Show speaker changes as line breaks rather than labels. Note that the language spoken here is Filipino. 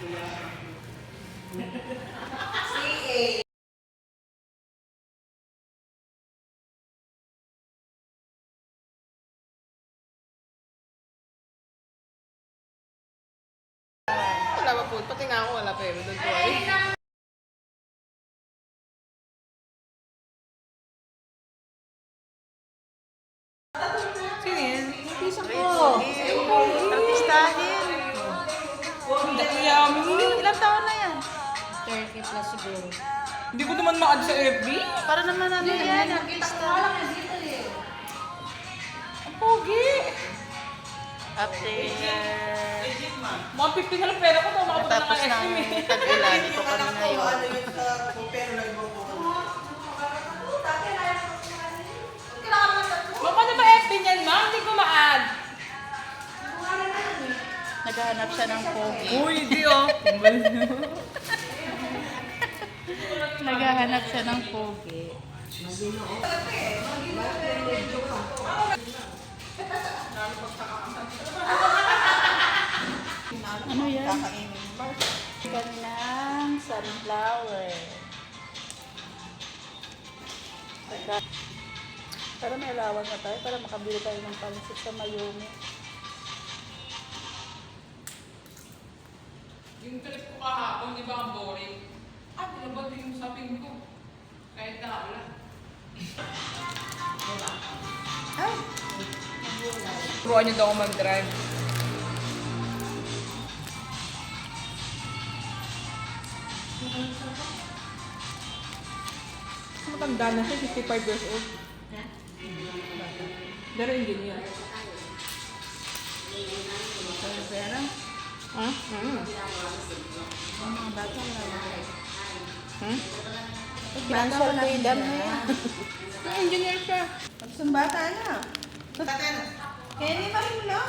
CA. Wala pa po. Pati nga ako wala pa eh. Doon po ay. Sino yan? Pisa ko.
Artistahin.
Yummy.
Ilang taon na yan?
30 plus siguro.
Hindi ko naman ma-add sa FB.
Para naman ano yan, artista.
Ang pogi.
After
Mga 50 na lang pera ko. Makapunta na
natapos
ka
ng
SM eh.
tag-ulan, ito kami ngayon.
Paano ba FB niyan, ma'am? Hindi ko ma-add.
Naghahanap siya ng pogi.
Uy, hindi oh.
Naghahanap siya ng pogi. Ano yan? Kami ng sunflower. Para may lawan na tayo, para makabili tayo ng pansit sa Mayumi.
Yung trip ko kahapon, di ba ang boring? Binabati yung shopping ko. Kahit na wala. Turuan niyo daw ako mag-drive. Matanda na siya, 55 years old. Pero engineer.
Pera?
Ha?
Ang mga bata wala.
Financial freedom na yan.
Engineer siya.
Tapos ang bata na. Kaya ni Marimlo.